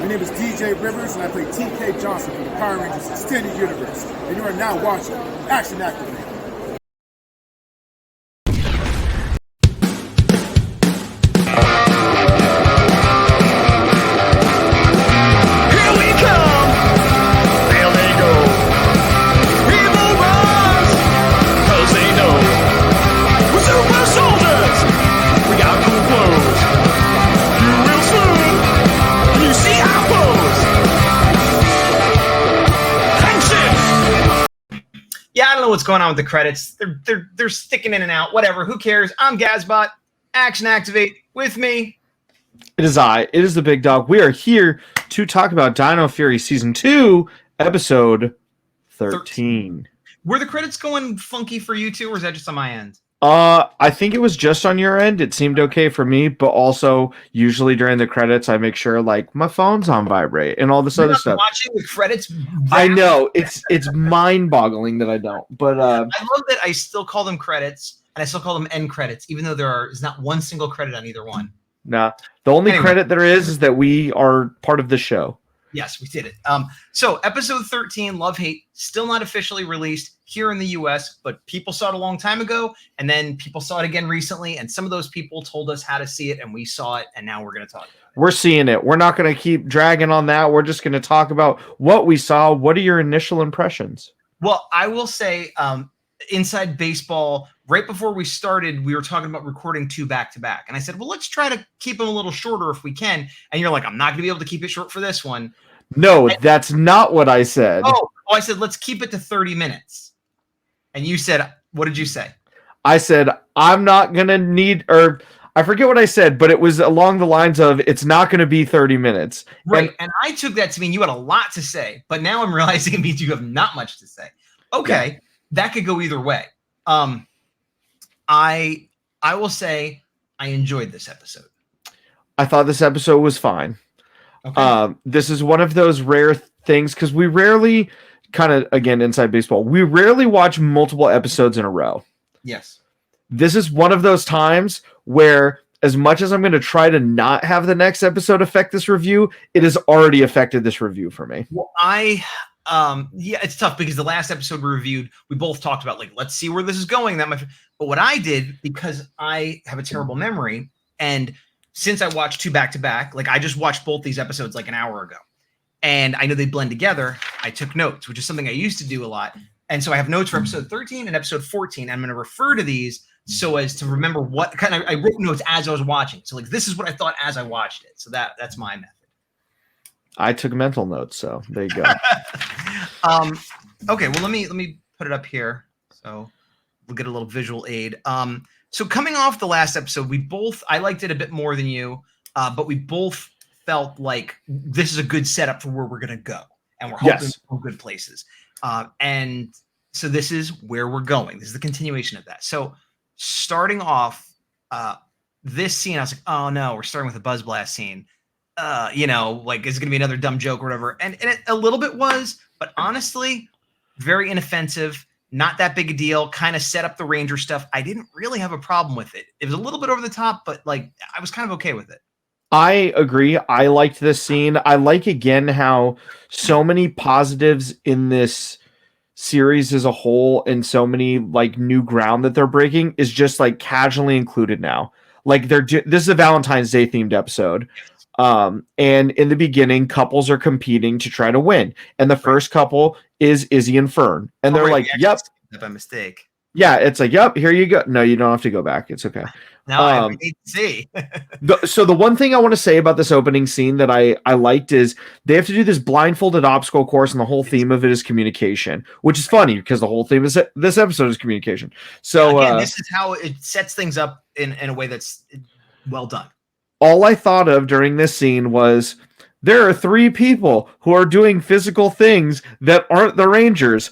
My name is DJ Rivers, and I play TK Johnson from the Power Rangers Extended Universe. And you are now watching Action Activate. Yeah, I don't know what's going on with the credits. They're sticking in and out. Whatever. Who cares? I'm Gazbot. Action Activate with me. It is I. It is the Big Dog. We are here to talk about Dino Fury Season 2, Episode 13. Were the credits going funky for you too, or is that just on my end? I think it was just on your end. It seemed okay for me, but also usually during the credits, I make sure like my phone's on vibrate and all this other stuff. Watching the credits, I know it's mind-boggling that I don't. But I love that I still call them credits and I still call them end credits, even though is not one single credit on either one. Nah, the only credit there is that we are part of the show. Yes, we did it. So episode 13, Love Hate, still not officially released here in the US, but people saw it a long time ago, and then people saw it again recently, and some of those people told us how to see it, and we saw it, and now we're going to talk about it. We're seeing it. We're not going to keep dragging on that. We're just going to talk about what we saw. What are your initial impressions? Well, I will say, Inside Baseball, right before we started, we were talking about recording 2 back-to-back. And I said, well, let's try to keep them a little shorter if we can. And you're like, I'm not going to be able to keep it short for this one. No, that's not what I said. Oh, I said, let's keep it to 30 minutes. And you said, what did you say? I said, I'm not going to need, or I forget what I said, but it was along the lines of, it's not going to be 30 minutes. Right. And I took that to mean you had a lot to say, but now I'm realizing it means you have not much to say. Okay. Yeah. That could go either way. I will say I enjoyed this episode. I thought this episode was fine. Okay. This is one of those rare things because we rarely kind of, again, Inside Baseball, we rarely watch multiple episodes in a row. Yes. This is one of those times where as much as I'm going to try to not have the next episode affect this review, it has already affected this review for me. Well, yeah, it's tough because the last episode we reviewed, we both talked about like, let's see where this is going. But what I did, because I have a terrible memory, and since I watched 2 back-to-back, like I just watched both these episodes like an hour ago, and I know they blend together, I took notes, which is something I used to do a lot. And so I have notes for episode 13 and episode 14. I'm going to refer to these so as to remember what kind of, I wrote notes as I was watching. So like, this is what I thought as I watched it. So that's my method. I took mental notes, so there you go. Okay, well let me put it up here so we'll get a little visual aid. So coming off the last episode, I liked it a bit more than you, but we both felt like this is a good setup for where we're gonna go, and we're hoping for good places. And so this is where we're going. This is the continuation of that. So starting off this scene, I was like, oh no, we're starting with a Buzz Blast scene. Like, is it going to be another dumb joke or whatever? And it a little bit was, but honestly, very inoffensive, not that big a deal, kind of set up the Ranger stuff. I didn't really have a problem with it. It was a little bit over the top, but like, I was kind of okay with it. I agree. I liked this scene. I like, again, how so many positives in this series as a whole and so many like new ground that they're breaking is just like casually included now. Like this is a Valentine's Day themed episode. And in the beginning, couples are competing to try to win. And the first couple is Izzy and Fern. And they're like, yep. By mistake. Yeah, it's like, yep, here you go. No, you don't have to go back. It's okay. Now I need to see. So the one thing I want to say about this opening scene that I liked is they have to do this blindfolded obstacle course, and the whole theme of it is communication, which is funny because the whole theme is this episode is communication. So again, this is how it sets things up in a way that's well done. All I thought of during this scene was there are 3 people who are doing physical things that aren't the Rangers.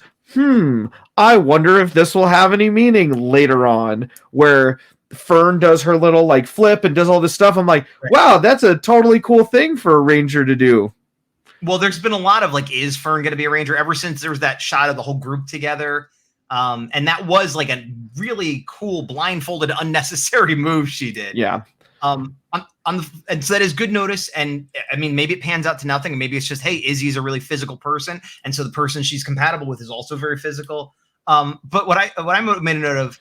I wonder if this will have any meaning later on, where Fern does her little like flip and does all this stuff. I'm like, wow, that's a totally cool thing for a Ranger to do. Well, there's been a lot of like, is Fern going to be a Ranger ever since there was that shot of the whole group together. And that was like a really cool blindfolded unnecessary move she did. Yeah. I'm and so that is good notice. And I mean, maybe it pans out to nothing. And maybe it's just, hey, Izzy's a really physical person. And so the person she's compatible with is also very physical. But what I made a note of,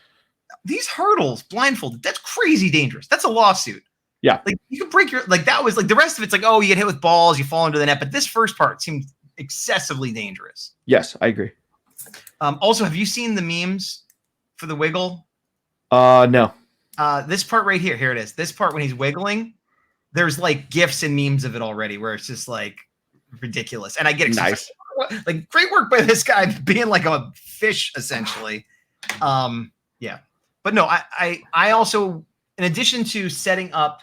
these hurdles blindfolded, that's crazy dangerous. That's a lawsuit. Yeah. Like you could break that was like the rest of it's like, oh, you get hit with balls, you fall into the net. But this first part seemed excessively dangerous. Yes, I agree. Also, have you seen the memes for the wiggle? No. This part right here it is. This part when he's wiggling, there's like GIFs and memes of it already where it's just like ridiculous. And I get excited. Nice. Like great work by this guy being like a fish essentially. Yeah. But no, I also, in addition to setting up,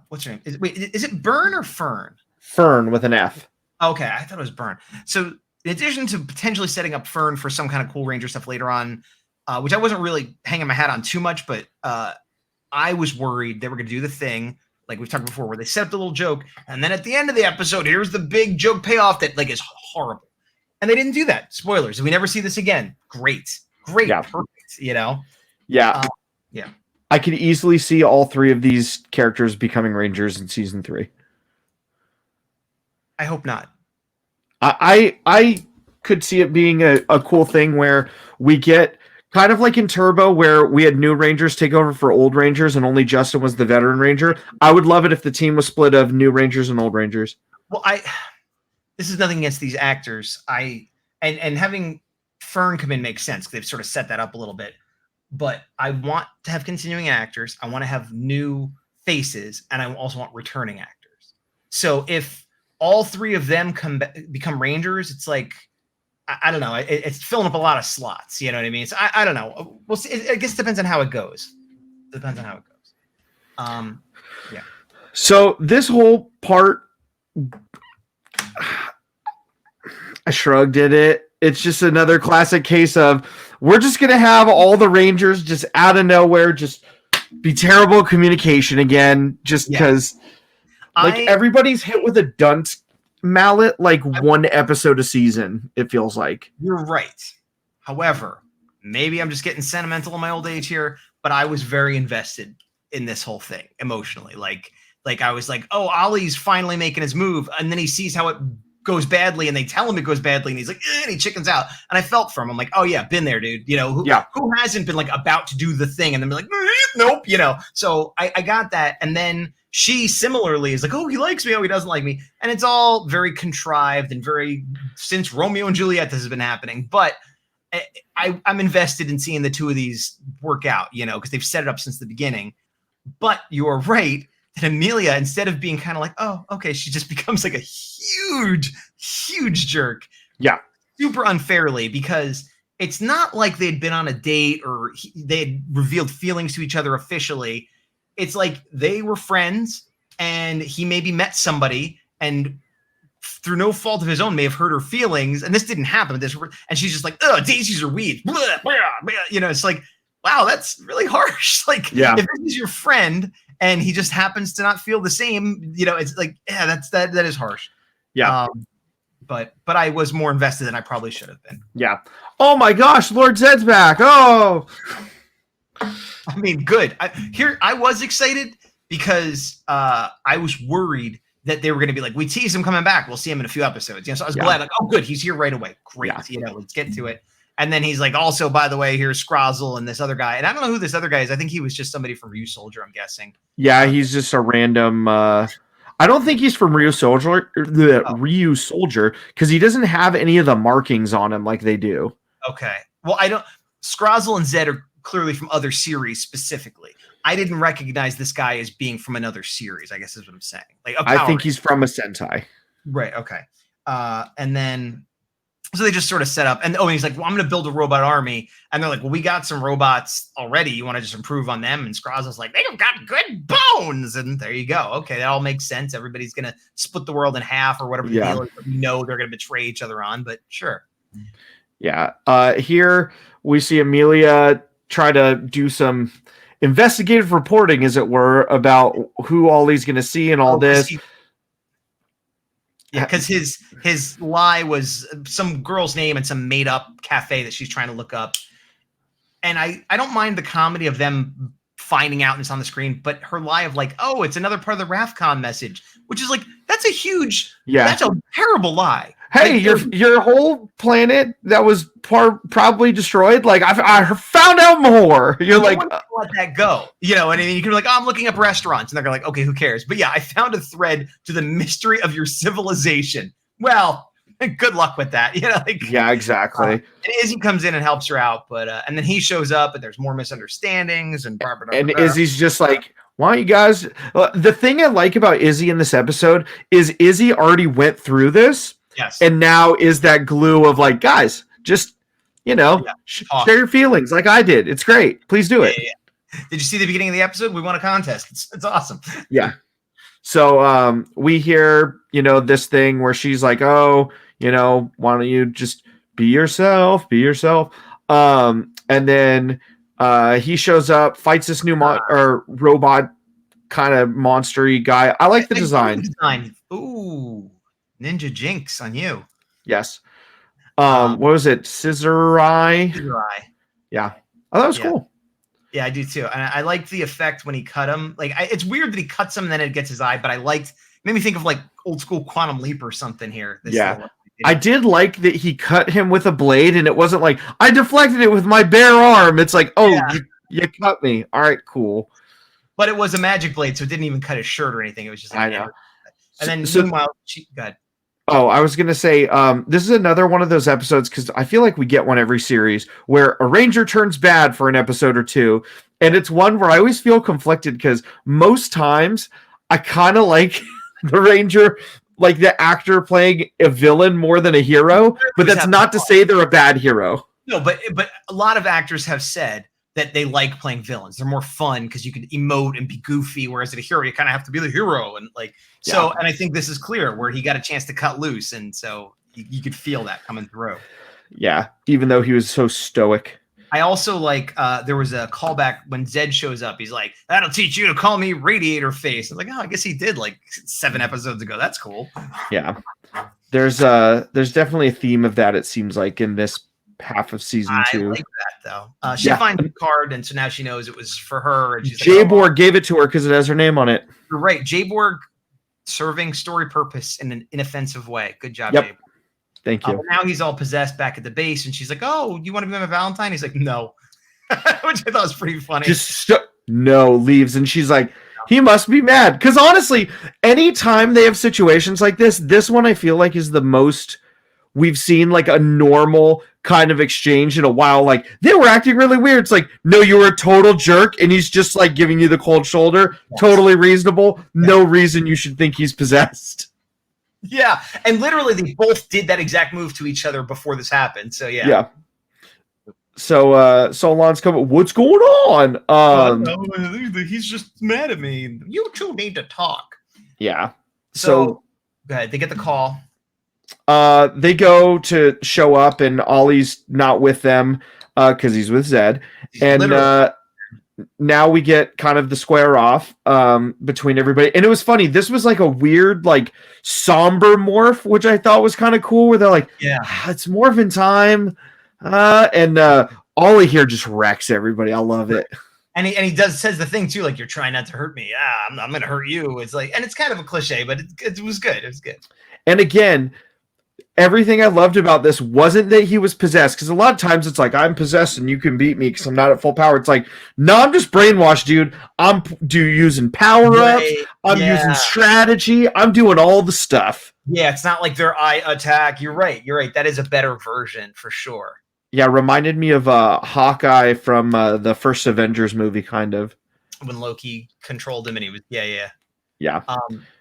what's her name? Is it Burn or Fern? Fern with an F. Okay, I thought it was Burn. So in addition to potentially setting up Fern for some kind of cool Ranger stuff later on, which I wasn't really hanging my hat on too much, but I was worried they were going to do the thing like we've talked before, where they set up the little joke, and then at the end of the episode, here's the big joke payoff that like is horrible, and they didn't do that. Spoilers. We never see this again. Great, yeah. Perfect. You know. Yeah. Yeah. I could easily see all three of these characters becoming Rangers in season 3. I hope not. I could see it being a cool thing where we get kind of like in Turbo where we had new Rangers take over for old Rangers and only Justin was the veteran Ranger. I would love it if the team was split of new Rangers and old Rangers. Well, this is nothing against these actors. And having Fern come in makes sense. They've sort of set that up a little bit. But I want to have continuing actors. I want to have new faces, and I also want returning actors. So if all three of them become Rangers, it's like, I don't know. It's filling up a lot of slots. You know what I mean? So I don't know. We'll see. I guess it depends on how it goes. Yeah. So this whole part, I shrugged at it. It's just another classic case of we're just going to have all the Rangers just out of nowhere just be terrible communication again, just because everybody's hit with a dunce mallet like one episode a season, it feels like. You're right. However, maybe I'm just getting sentimental in my old age here, but I was very invested in this whole thing emotionally. Like I was like, oh, Ollie's finally making his move, and then he sees how it goes badly, and they tell him it goes badly, and he's like, and he chickens out. And I felt for him. I'm like, oh yeah, been there, dude. You know, who hasn't been like about to do the thing and then be like, nope, you know. So I got that, and then she similarly is like, oh, he likes me, oh, he doesn't like me, and it's all very contrived and very since Romeo and Juliet this has been happening. But I'm invested in seeing the two of these work out, you know, because they've set it up since the beginning. But you are right. And Amelia, instead of being kind of like, oh, okay, she just becomes like a huge jerk. Yeah. Super unfairly, because it's not like they'd been on a date or they had revealed feelings to each other officially. It's like they were friends and he maybe met somebody and through no fault of his own may have hurt her feelings. And this didn't happen. And she's just like, oh, daisies are weeds. Blah, blah, blah. You know, it's like, wow, that's really harsh. Like, if this is your friend and he just happens to not feel the same, you know, it's like, yeah, that is harsh. Yeah. But I was more invested than I probably should have been. Yeah. Oh my gosh, Lord Zedd's back. Oh. I mean, good. I was excited because I was worried that they were going to be like, we tease him coming back. We'll see him in a few episodes. You know, so I was glad, like, oh, good, he's here right away. Great. Yeah. You know, let's get to it. And then he's like, also, by the way, here's Scrozzle and this other guy. And I don't know who this other guy is. I think he was just somebody from Ryu Soldier, I'm guessing. Yeah, he's just a random. I don't think he's from Ryu Soldier, Ryu Soldier, because he doesn't have any of the markings on him like they do. Okay. Well, Scrozzle and Zedd are clearly from other series specifically. I didn't recognize this guy as being from another series, I guess is what I'm saying. Like, I think he's from a Sentai. Right. Okay. And then. So they just sort of set up, and he's like, well, I'm going to build a robot army. And they're like, well, we got some robots already. You want to just improve on them? And Scrozzle's like, they've got good bones. And there you go. Okay, that all makes sense. Everybody's going to split the world in half or whatever the deal is. We know they're going to betray each other on, but sure. Yeah. Here we see Amelia try to do some investigative reporting, as it were, about who Ollie's going to see and all this. Yeah, because his lie was some girl's name and some made up cafe that she's trying to look up. And I don't mind the comedy of them finding out and it's on the screen, but her lie of like, oh, it's another part of the RAFCON message, which is like, that's a terrible lie. Hey, like, your whole planet that was probably destroyed. Like I found out more. You're like, let that go. You know, and you can be like, oh, I'm looking up restaurants, and they're like, okay, who cares? But yeah, I found a thread to the mystery of your civilization. Well, good luck with that. You know, like, yeah, exactly. And Izzy comes in and helps her out, but and then he shows up, and there's more misunderstandings, and and Izzy's just like, why don't you guys? The thing I like about Izzy in this episode is Izzy already went through this. Yes. And now is that glue of like, guys, just, share your feelings like I did. It's great. Please do it. Yeah. Did you see the beginning of the episode? We won a contest. It's awesome. Yeah. So we hear, this thing where she's like, oh, why don't you just be yourself? And then he shows up, fights this new robot kind of monster-y guy. I like the design. Ooh. Ninja Jinx on you. Yes. What was it? Scissor Eye? Yeah. Oh, that was cool. Yeah, I do too. And I liked the effect when he cut him. Like, it's weird that he cuts him and then it gets his eye, but made me think of like old school Quantum Leap or something here. I did like that he cut him with a blade and it wasn't like, I deflected it with my bare arm. It's like, oh, you cut me. All right, cool. But it was a magic blade, so it didn't even cut his shirt or anything. It was just like, I know. And then meanwhile, go ahead. Oh, I was going to say, this is another one of those episodes, because I feel like we get one every series, where a ranger turns bad for an episode or two, and it's one where I always feel conflicted, because most times I kind of like the ranger, like the actor playing a villain more than a hero, but that's not to say they're a bad hero. No, but a lot of actors have said that they like playing villains. They're more fun because you can emote and be goofy, whereas at a hero, you kind of have to be the hero. And like, so, and I think this is clear where he got a chance to cut loose. And so you could feel that coming through. Yeah. Even though he was so stoic. I also like, there was a callback when Zedd shows up. He's like, that'll teach you to call me Radiator Face. I'm like, oh, I guess he did like 7 episodes ago. That's cool. Yeah. There's definitely a theme of that. It seems like in this half of season 2. I like that though. She finds the card, and so now she knows it was for her. And she's J-Borg gave it to her because it has her name on it. You're right. J-Borg serving story purpose in an inoffensive way. Good job, Yep. J-Borg. Thank you. Now he's all possessed back at the base, and she's like, "Oh, you want to be my Valentine?" He's like, "No," which I thought was pretty funny. Leaves, and she's like, he must be mad. Because honestly, anytime they have situations like this one I feel like is the most we've seen like a normal kind of exchange in a while. Like, they were acting really weird. It's like, no, you were a total jerk, and he's just like giving you the cold shoulder. Yes. Totally reasonable. Yeah. No reason you should think he's possessed. Yeah, and literally they both did that exact move to each other before this happened. So yeah. So Solon's coming. What's going on? He's just mad at me. You two need to talk. Yeah. So go ahead. They get the call. They go to show up, and Ollie's not with them because he's with Zedd. And now we get kind of the square off between everybody. And it was funny. This was like a weird, like, somber morph, which I thought was kind of cool, where they're like, it's morphin' time. And Ollie here just wrecks everybody. I love it. And he says the thing too, like, you're trying not to hurt me. I'm gonna hurt you. It's like, and it's kind of a cliche, but it was good. It was good. And again, everything I loved about this wasn't that he was possessed, because a lot of times it's like, I'm possessed and you can beat me because I'm not at full power. It's like, no, I'm just brainwashed, dude. I'm using power-ups. I'm using strategy. I'm doing all the stuff. Yeah, it's not like their eye attack. You're right. That is a better version for sure. Yeah, reminded me of Hawkeye from the first Avengers movie, kind of. When Loki controlled him and he was, Yeah.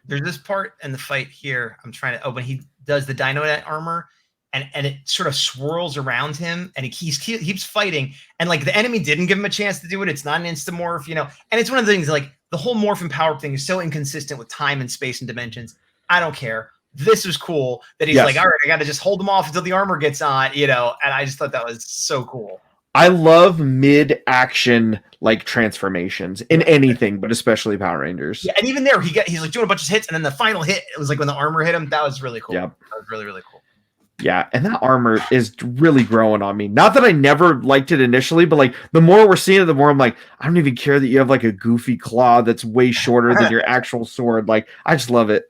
There's this part in the fight here. I'm trying to, when he does the Dino armor and it sort of swirls around him and he keeps fighting. And like, the enemy didn't give him a chance to do it. It's not an instamorph, and it's one of the things, like, the whole morph and power thing is so inconsistent with time and space and dimensions. I don't care. This was cool that he's like, all right, I got to just hold him off until the armor gets on, and I just thought that was so cool. I love mid-action, like, transformations in anything, but especially Power Rangers. Yeah, and even there, he's like doing a bunch of hits, and then the final hit, it was like when the armor hit him. That was really cool. Yeah, that was really, really cool. Yeah, and that armor is really growing on me. Not that I never liked it initially, but like the more we're seeing it, the more I'm like, I don't even care that you have like a goofy claw that's way shorter than your actual sword. Like, I just love it.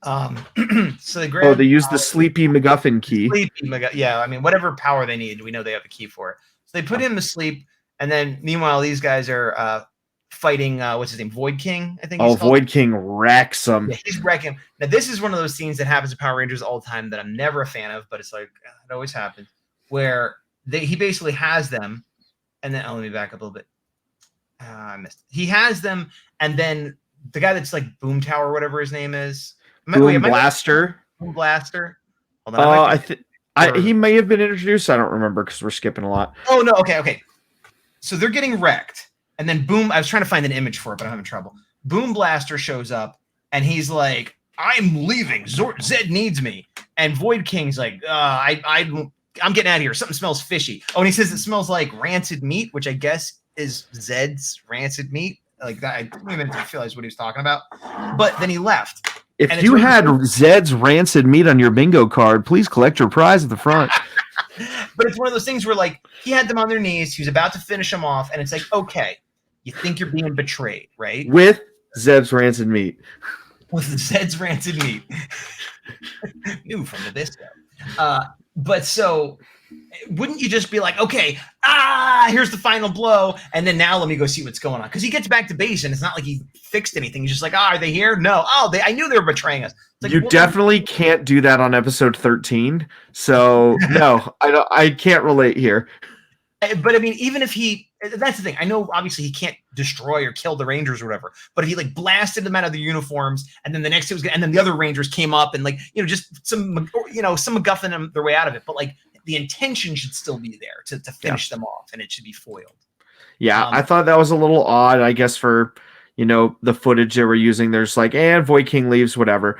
So they grab. They use the Sleepy MacGuffin key. Yeah, I mean, whatever power they need, we know they have a key for it. So they put him to sleep, and then meanwhile, these guys are fighting. What's his name? Void King, I think. Void King wrecks him. Yeah, he's wrecking him. Now, this is one of those scenes that happens in Power Rangers all the time that I'm never a fan of, but it's like it always happens, where he basically has them, and then let me back up a little bit. I missed it. He has them, and then the guy that's like Boom Tower, whatever his name is. Boom Blaster. Boom Blaster. Hold on, he may have been introduced. I don't remember because we're skipping a lot. Oh no. Okay. So they're getting wrecked, and then Boom. I was trying to find an image for it, but I'm having trouble. Boom Blaster shows up, and he's like, "I'm leaving. Zedd needs me." And Void King's like, I'm getting out of here. Something smells fishy." Oh, and he says it smells like rancid meat, which I guess is Zedd's rancid meat. Like that, I didn't even realize what he was talking about. But then he left. If you had Zedd's rancid meat on your bingo card, please collect your prize at the front. But it's one of those things where, like, he had them on their knees. He was about to finish them off. And it's like, okay, you think you're being betrayed, right? With Zedd's rancid meat. With Zedd's rancid meat. New from Nabisco. But so wouldn't you just be like, okay, here's the final blow, and then now let me go see what's going on? Because he gets back to base, and it's not like he fixed anything. He's just like, are they here? No. I knew they were betraying us. Like, you definitely can't do that on episode 13. So no, I can't relate here. But I mean, even if that's the thing. I know obviously he can't destroy or kill the Rangers or whatever, but if he like blasted them out of their uniforms, and then the next day and then the other Rangers came up and like, just some MacGuffin them their way out of it. But like, the intention should still be there to finish them off, and it should be foiled. Yeah, I thought that was a little odd, I guess, for the footage they were using. There's like, and Void King leaves, whatever.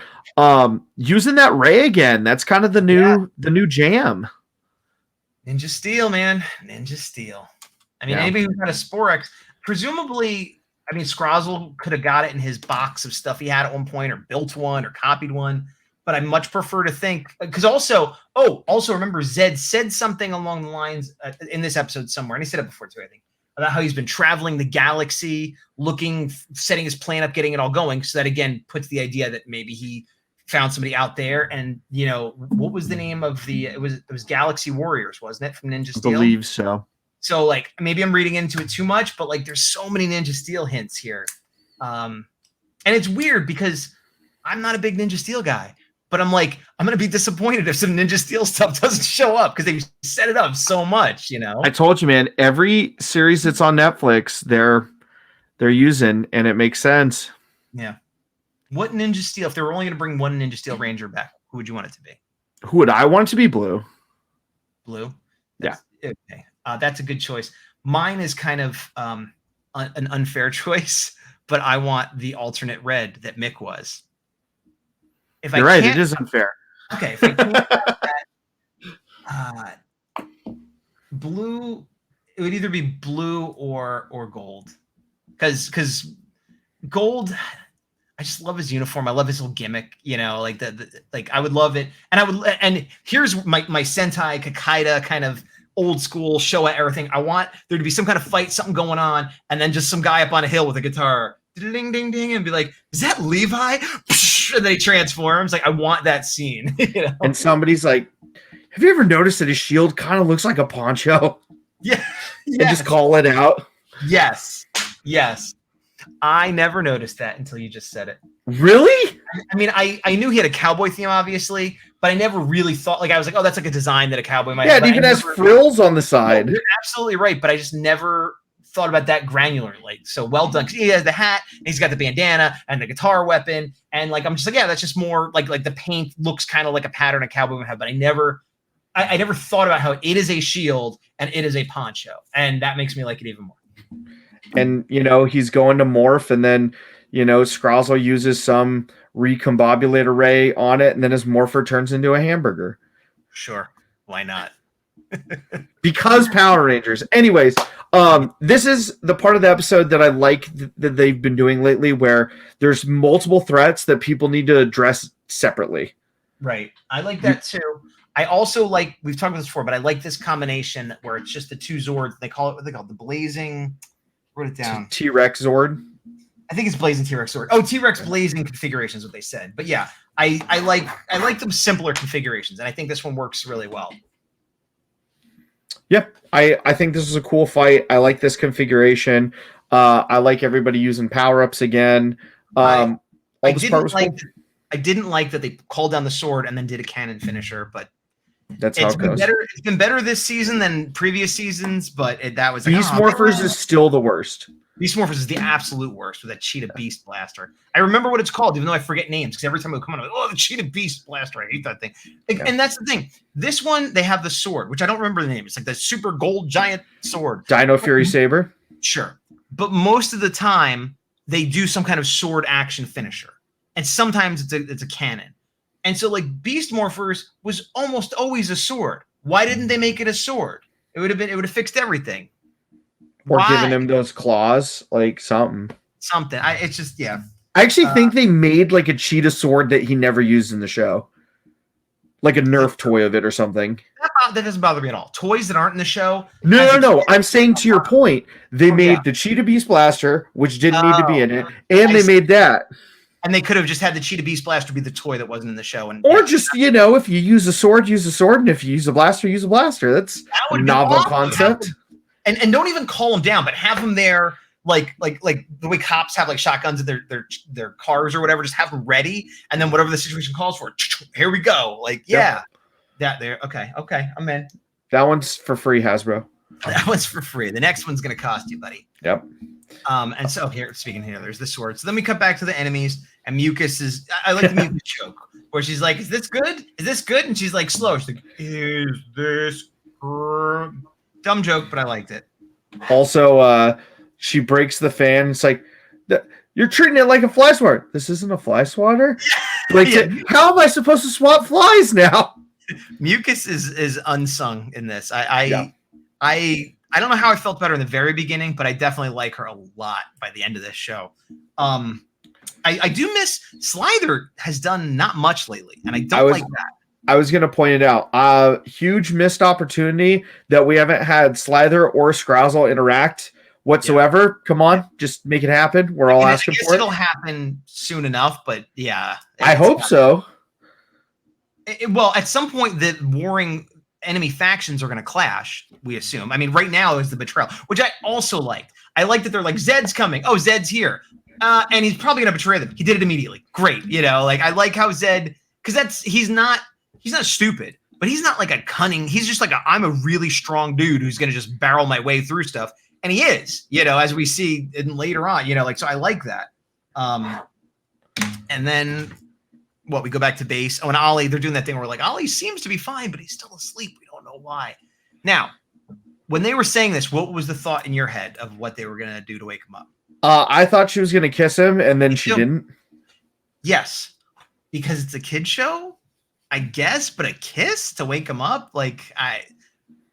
Using that ray again, that's kind of the new jam. Ninja Steel, man. Ninja Steel. I mean, anybody who's got a Sporex, presumably, I mean, Scrozzle could have got it in his box of stuff he had at one point, or built one, or copied one. But I much prefer to think, because also remember, Zedd said something along the lines in this episode somewhere, and he said it before too, I think, about how he's been traveling the galaxy, setting his plan up, getting it all going. So that again puts the idea that maybe he found somebody out there, and what was the name of it was Galaxy Warriors, wasn't it, from Ninja Steel? I believe so. So like maybe I'm reading into it too much, but like there's so many Ninja Steel hints here, and it's weird because I'm not a big Ninja Steel guy. But I'm like, I'm going to be disappointed if some Ninja Steel stuff doesn't show up because they set it up so much, I told you, man, every series that's on Netflix, they're using, and it makes sense. Yeah. What Ninja Steel, if they were only going to bring one Ninja Steel Ranger back, who would you want it to be? Who would I want it to be? Blue. Blue? Yeah. Okay. That's a good choice. Mine is kind of an unfair choice, but I want the alternate red that Mick was. You're right. It is unfair. Okay. If I can't that, blue, it would either be blue or gold. Because gold, I just love his uniform. I love his little gimmick. Like like I would love it. And here's my Sentai Kakaida kind of old school Showa era thing. I want there to be some kind of fight, something going on, and then just some guy up on a hill with a guitar, ding ding ding, and be like, "Is that Levi?" And then he transforms. Like, I want that scene. And somebody's like, "Have you ever noticed that his shield kind of looks like a poncho?" Yeah. And just call it out. Yes. I never noticed that until you just said it. Really? I mean, I knew he had a cowboy theme, obviously, but I never really thought, like, I was like, oh, that's like a design that a cowboy might have. Yeah, it even has frills on the side. You're absolutely right, but I just never thought about that granularly. So well done. He has the hat, and he's got the bandana and the guitar weapon, and like I'm just like, yeah, that's just more like the paint looks kind of like a pattern a cowboy would have, but I never thought about how it is a shield and it is a poncho, and that makes me like it even more. And he's going to morph, and then Scrozzle uses some recombobulator array on it, and then his morpher turns into a hamburger. Sure, why not? Because Power Rangers. Anyways, this is the part of the episode that I like that they've been doing lately, where there's multiple threats that people need to address separately. Right. I like that too. I also like, we've talked about this before, but I like this combination where it's just the two Zords. They call it, what they call it, the Blazing. Wrote it down. T-Rex Zord. I think it's Blazing T-Rex Zord. Oh, T-Rex Blazing configuration is what they said. But yeah, I like them simpler configurations, and I think this one works really well. Yep, I think this is a cool fight. I like this configuration. I like everybody using power-ups again. I didn't like that they called down the sword and then did a cannon finisher, but that's how it goes. It's been better this season than previous seasons, but that was Beast Morphers is still the worst. Beast Morphers is the absolute worst with that Cheetah Beast Blaster. I remember what it's called, even though I forget names, because every time it would come on, I'm like, oh, the Cheetah Beast Blaster. I hate that thing. And that's the thing. This one, they have the sword, which I don't remember the name. It's like the super gold giant sword. Dino Fury Saber? Sure. But most of the time, they do some kind of sword action finisher. And sometimes it's a cannon. And so, like, Beast Morphers was almost always a sword. Why didn't they make it a sword? It would have fixed everything. Or giving him those claws, like something. It's just, yeah. I actually think they made like a cheetah sword that he never used in the show. Like a Nerf toy of it or something. That doesn't bother me at all. Toys that aren't in the show. No. I'm saying to your point, they made the Cheetah Beast Blaster, which didn't need to be in it, and they made that. And they could have just had the Cheetah Beast Blaster be the toy that wasn't in the show. Or just, if you use a sword, use a sword, and if you use a blaster, use a blaster. That's a novel concept. And don't even call them down, but have them there like the way cops have like shotguns in their cars or whatever. Just have them ready, and then whatever the situation calls for, here we go. Like, yeah, that there. Okay, I'm in. That one's for free, Hasbro. That one's for free. The next one's gonna cost you, buddy. Yep. And so speaking here, there's the sword. So then we cut back to the enemies, and Mucus is. I like the Mucus joke where she's like, "Is this good? Is this good?" And she's like, slow. She's like, "Is this good?" Dumb joke, but I liked it. Also, she breaks the fan. It's like, you're treating it like a fly swatter. This isn't a fly swatter. How am I supposed to swat flies now? Mucus is unsung in this. I don't know how I felt better in the very beginning, but I definitely like her a lot by the end of this show. I do miss Slither has done not much lately, and I don't like that. I was going to point it out. Huge missed opportunity that we haven't had Slither or Scrousel interact whatsoever. Yeah. Come on, just make it happen. We're all asking for it. It'll happen soon enough, but yeah. I hope so. Well, at some point, the warring enemy factions are going to clash, we assume. I mean, right now is the betrayal, which I also liked. I like that they're like, Zedd's coming. Oh, Zedd's here. And he's probably going to betray them. He did it immediately. Great. Like, I like how Zedd, because he's not stupid, but he's not like a cunning. He's just like I'm a really strong dude who's going to just barrel my way through stuff. And he is, as we see later on, so I like that. And then we go back to base. Oh, and Ollie, they're doing that thing where like Ollie seems to be fine, but he's still asleep. We don't know why. Now, when they were saying this, what was the thought in your head of what they were going to do to wake him up? I thought she was going to kiss him, and then she didn't. Yes, because it's a kid show, I guess, but a kiss to wake him up? Like, I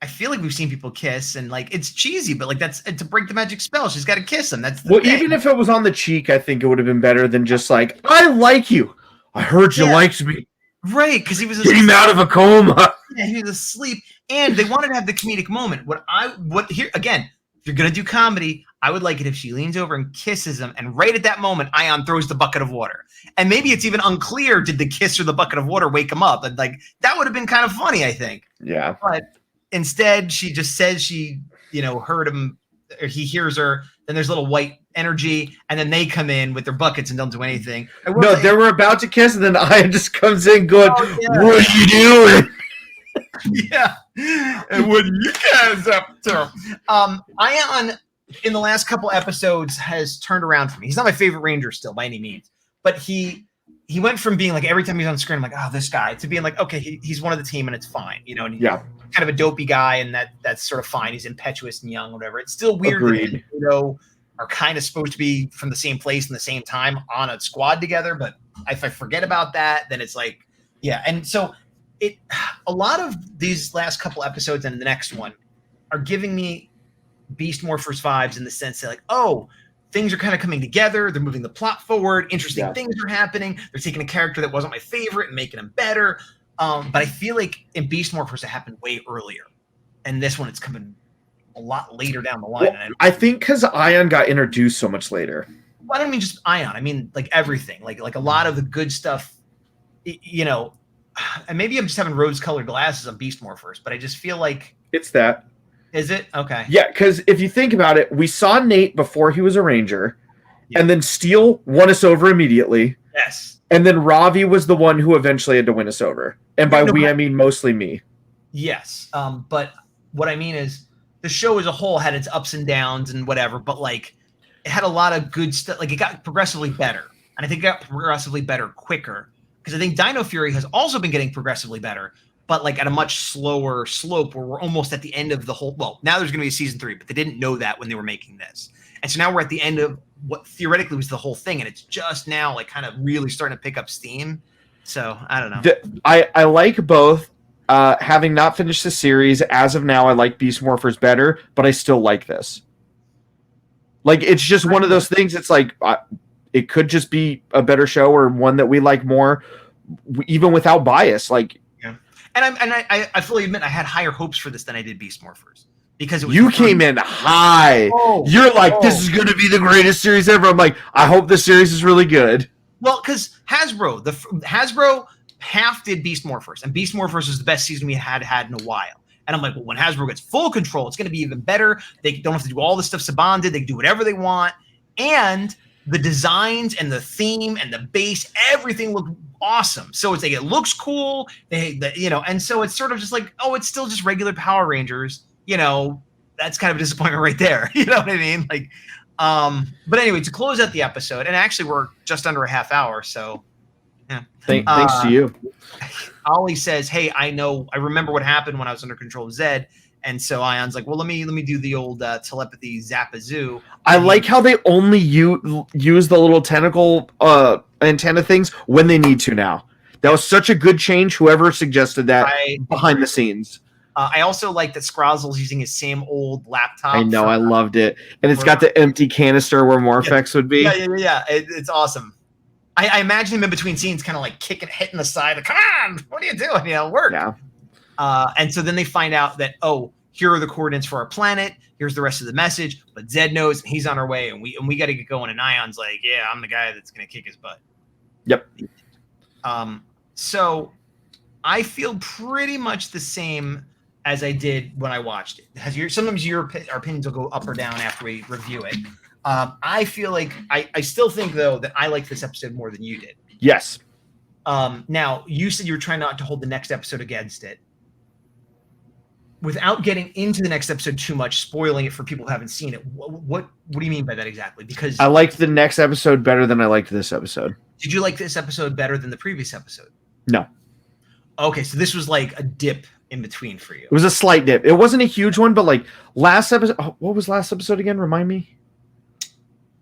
feel like we've seen people kiss, and like it's cheesy, but like that's to break the magic spell. She's got to kiss him. That's the thing. Even if it was on the cheek, I think it would have been better than just like, I like you. I heard you liked me. Right, because he was get him out of a coma. Yeah, he was asleep, and they wanted to have the comedic moment. Here again? If you're gonna do comedy, I would like it if she leans over and kisses him, and right at that moment, Ion throws the bucket of water. And maybe it's even unclear, did the kiss or the bucket of water wake him up? And like that would have been kind of funny, I think. Yeah. But instead, she just says she, heard him, or he hears her. Then there's a little white energy, and then they come in with their buckets and don't do anything. No, they were about to kiss, and then Ion just comes in going, what are you doing? Yeah. And what are you guys up to? Ion, in the last couple episodes, has turned around for me. He's not my favorite Ranger still by any means, but he went from being like every time he's on screen, I'm like, oh, this guy, to being like, okay, he's one of the team and it's fine, and he's kind of a dopey guy, and that's sort of fine. He's impetuous and young, whatever. It's still weird that are kind of supposed to be from the same place and the same time on a squad together, but if I forget about that, then it's like, yeah. And so a lot of these last couple episodes and the next one are giving me Beast Morphers vibes in the sense that like, oh, things are kind of coming together. They're moving the plot forward. Interesting Yeah. things are happening. They're taking a character that wasn't my favorite and making him better. But I feel like in Beast Morphers, it happened way earlier. And this one, it's coming a lot later down the line. Well, I think because Ion got introduced so much later. Well, I don't mean just Ion. I mean like everything. Like a lot of the good stuff, you know, and maybe I'm just having rose-colored glasses on Beast Morphers, but I just feel like... It's that. Is it? Okay. Yeah, because if you think about it, we saw Nate before he was a Ranger, Yeah. and then Steel won us over immediately. Yes. And then Ravi was the one who eventually had to win us over. And by No, we, but- I mean mostly me. Yes. But what I mean is the show as a whole had its ups and downs and whatever, but like it had a lot of good stuff. Like it got progressively better. And I think it got progressively better quicker. Because I think Dino Fury has also been getting progressively better, but like at a much slower slope where we're almost at the end of the whole. Well, now there's going to be a season 3, but they didn't know that when they were making this. And so now we're at the end of what theoretically was the whole thing. And it's just now like kind of really starting to pick up steam. So I don't know. I like both. Having not finished the series, as of now, I like Beast Morphers better, but I still like this. Like, it's just one of those things. It's like, it could just be a better show or one that we like more, even without bias. Like, yeah. And I fully admit I had higher hopes for this than I did Beast Morphers because it was you came in high. Oh, You're like, this is going to be the greatest series ever. I'm like, I hope this series is really good. Well, because Hasbro half did Beast Morphers, and Beast Morphers was the best season we had in a while. And I'm like, well, when Hasbro gets full control, it's going to be even better. They don't have to do all the stuff Saban did. They can do whatever they want. And the designs and the theme and the base, everything looked awesome. So it's like, it looks cool. And so it's sort of just like, oh, it's still just regular Power Rangers. You know, that's kind of a disappointment right there. You know what I mean? Like, but anyway, to close out the episode, and actually we're just under a half hour. So yeah. Thanks to you. Ollie says, hey, I remember what happened when I was under control of Zedd. And so Ion's like, well, let me do the old telepathy Zapazoo. I like how they only use the little tentacle antenna things when they need to now. That was such a good change, whoever suggested that behind the scenes. I also like that Scrozzle's using his same old laptop. I know, I loved it. And it's got the empty canister where Morphex would be. Yeah. It's awesome. I imagine him in between scenes kind of like hitting the side, like, come on, what are you doing? You know, work. Yeah. And so then they find out that, oh, here are the coordinates for our planet. Here's the rest of the message. But Zedd knows, and he's on our way, and we got to get going. And Ion's like, yeah, I'm the guy that's going to kick his butt. Yep. So I feel pretty much the same as I did when I watched it. Sometimes our opinions will go up or down after we review it. I feel like I still think, though, that I liked this episode more than you did. Yes. Now, you said you were trying not to hold the next episode against it. Without getting into the next episode too much, spoiling it for people who haven't seen it, what do you mean by that exactly? Because I liked the next episode better than I liked this episode. Did you like this episode better than the previous episode? No. Okay, so this was like a dip in between for you. It was a slight dip. It wasn't a huge one, but like last episode, what was last episode again? Remind me.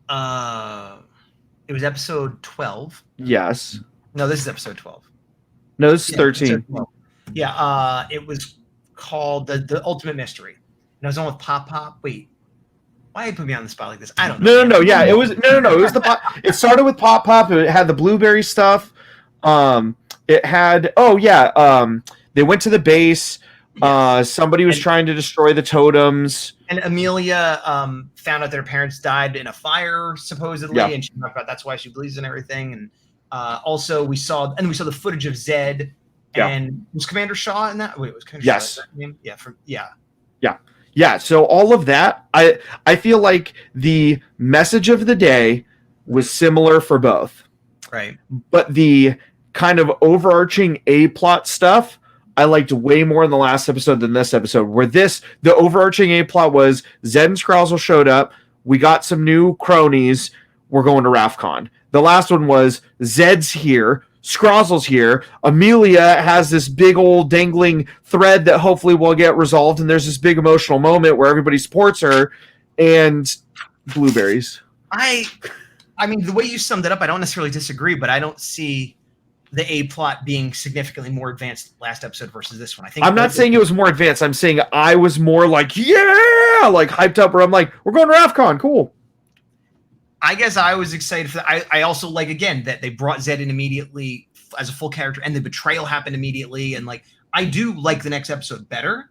It was episode 12. Yes. No, this is episode 12. No, this is 13. Yeah, it was called the Ultimate Mystery. And I was on with Pop Pop. Wait, why you put me on the spot like this? I don't know. No. Yeah, it was no. It was the pop. It started with Pop Pop. It had the blueberry stuff. It had they went to the base. Somebody was trying to destroy the totems. And Amelia found out their parents died in a fire, supposedly, and she talked about that's why she believes in everything. And also we saw the footage of Zedd. And was Commander Shaw in that? Wait, was Commander Shaw that name? Yeah. So all of that, I feel like the message of the day was similar for both. Right. But the kind of overarching A-plot stuff, I liked way more in the last episode than this episode, where the overarching A-plot was Zedd and Scrozzle showed up, we got some new cronies, we're going to RAFCON. The last one was Zedd's here, Scrozzle's here, Amelia has this big old dangling thread that hopefully will get resolved, and there's this big emotional moment where everybody supports her, and blueberries. I mean, the way you summed it up, I don't necessarily disagree, but I don't see the A-plot being significantly more advanced last episode versus this one. I think I'm not saying it was more advanced. I'm saying I was more like, like hyped up, where I'm like, we're going to RAFCON, cool. I guess I was excited for that. I also like, again, that they brought Zedd in immediately as a full character, and the betrayal happened immediately. And like, I do like the next episode better,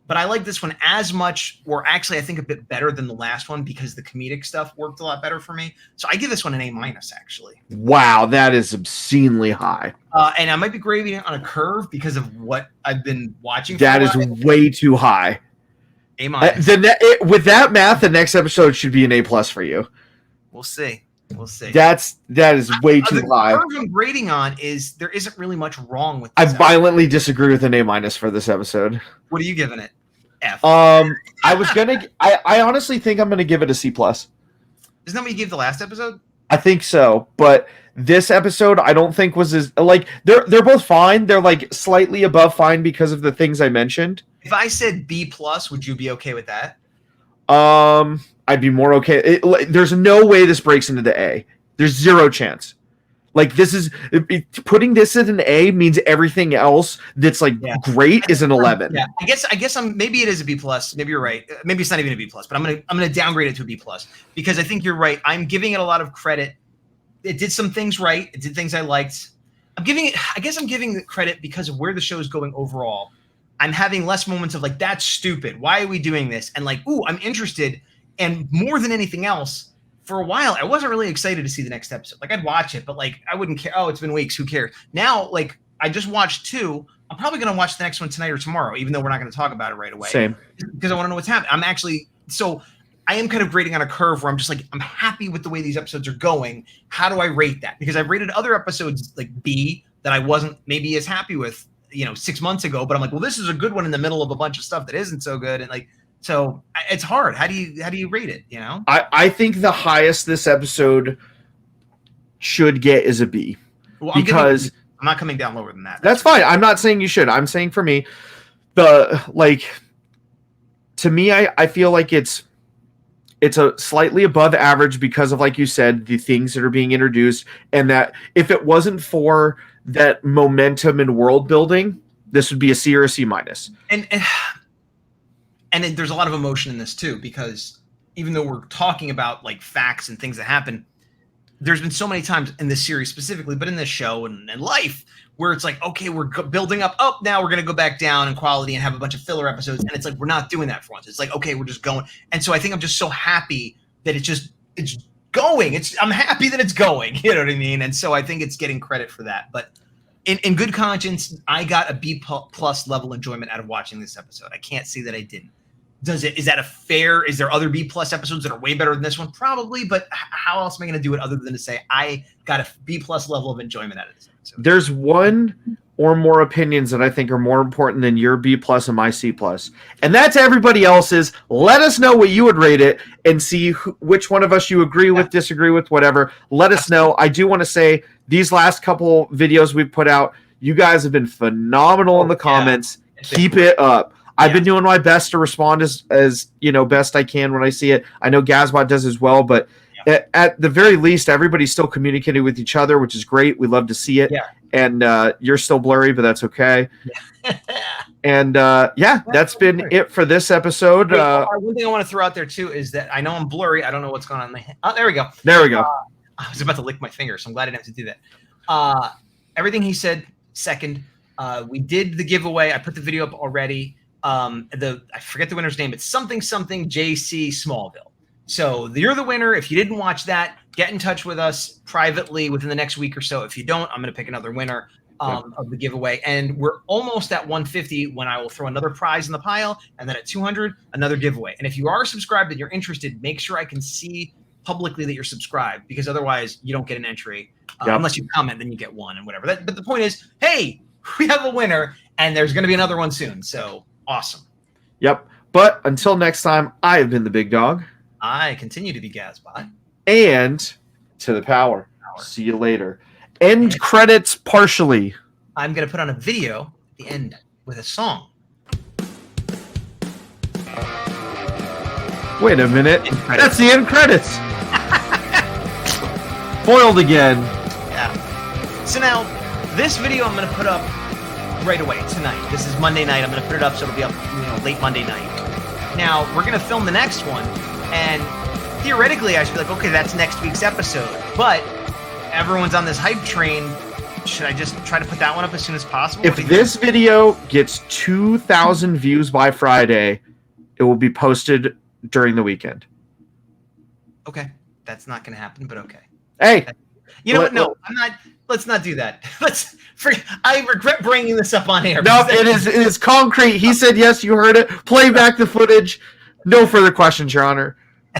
but I like this one as much, or actually I think a bit better than the last one, because the comedic stuff worked a lot better for me. So I give this one an A-, actually. Wow, that is obscenely high. And I might be grading it on a curve because of what I've been watching. That is way too high. A-. With that math, the next episode should be an A+ for you. We'll see. We'll see. That is way too high. The curve I'm grading on is there isn't really much wrong with I this violently disagree with an A- for this episode. What are you giving it? F. I honestly think I'm gonna give it a C+. Isn't that what you gave the last episode? I think so, but this episode I don't think was as like they're both fine. They're like slightly above fine because of the things I mentioned. If I said B+, would you be okay with that? I'd be more okay. There's no way this breaks into the A. There's zero chance. Like this is putting this at an A means everything else that's like great is an 11. Yeah, I guess maybe it is a B+. Maybe you're right. Maybe it's not even a B+, but I'm gonna downgrade it to a B+, because I think you're right. I'm giving it a lot of credit. It did some things right. It did things I liked. I'm giving it credit because of where the show is going overall. I'm having less moments of like, that's stupid. Why are we doing this? And like, ooh, I'm interested. And more than anything else, for a while, I wasn't really excited to see the next episode. Like, I'd watch it, but like, I wouldn't care. Oh, it's been weeks. Who cares? Now, like, I just watched 2. I'm probably going to watch the next one tonight or tomorrow, even though we're not going to talk about it right away. Same. Because I want to know what's happening. I am kind of grading on a curve where I'm just like, I'm happy with the way these episodes are going. How do I rate that? Because I've rated other episodes like B that I wasn't maybe as happy with, 6 months ago. But I'm like, well, this is a good one in the middle of a bunch of stuff that isn't so good. And like, so it's hard. How do you rate it? I think the highest this episode should get is a B. Well, because I'm not coming down lower than that. That's fine. I'm not saying you should. I'm saying for me, to me, I feel like it's a slightly above average because of, like you said, the things that are being introduced, and that if it wasn't for that momentum and world building, this would be a C or a C-. And there's a lot of emotion in this too, because even though we're talking about like facts and things that happen, there's been so many times in this series specifically, but in this show and life, where it's like, okay, we're building up. Oh, now we're going to go back down in quality and have a bunch of filler episodes. And it's like, we're not doing that for once. It's like, okay, we're just going. And so I think I'm just so happy that it's going. I'm happy that it's going. You know what I mean? And so I think it's getting credit for that. But in good conscience, I got a B+ level enjoyment out of watching this episode. I can't say that I didn't. Is that a fair? Is there other B+ episodes that are way better than this one? Probably, but how else am I going to do it other than to say I got a B+ level of enjoyment out of this episode? There's one or more opinions that I think are more important than your B+ and my C+, and that's everybody else's. Let us know what you would rate it and see which one of us you agree with, disagree with, whatever. Let us know. I do want to say these last couple videos we put out, you guys have been phenomenal in the comments. Keep it up. I've been doing my best to respond as best I can when I see it. I know Gazbot does as well, but at the very least, everybody's still communicating with each other, which is great. We love to see it. Yeah. And you're still blurry, but that's okay. Yeah. And that's been it for this episode. One thing I want to throw out there too is that I know I'm blurry. I don't know what's going on. There we go. There we go. I was about to lick my finger, so I'm glad I didn't have to do that. Everything he said, second. We did the giveaway. I put the video up already. I forget the winner's name. It's something JC Smallville. So you're the winner. If you didn't watch that, get in touch with us privately within the next week or so. If you don't, I'm going to pick another winner of the giveaway. And we're almost at 150 when I will throw another prize in the pile. And then at 200, another giveaway. And if you are subscribed and you're interested, make sure I can see publicly that you're subscribed, because otherwise you don't get an entry. Unless you comment, then you get one and whatever. But the point is, hey, we have a winner and there's going to be another one soon. So awesome. Yep. But until next time, I have been the Big Dog. I continue to be Gazbot. And to the power. See you later. End credits partially. I'm going to put on a video at the end with a song. Wait a minute. That's the end credits. Foiled again. Yeah. So now, this video I'm going to put up right away tonight. This is Monday night. I'm going to put it up so it'll be up late Monday night. Now, we're going to film the next one, and theoretically, I should be like, okay, that's next week's episode. But everyone's on this hype train. Should I just try to put that one up as soon as possible? If this video gets 2,000 views by Friday, it will be posted during the weekend. Okay, that's not going to happen, but okay. Hey, you know what? No, I'm not. Let's not do that. I regret bringing this up on air. No, it is concrete. He said yes. You heard it. Play back the footage. No further questions, Your Honor.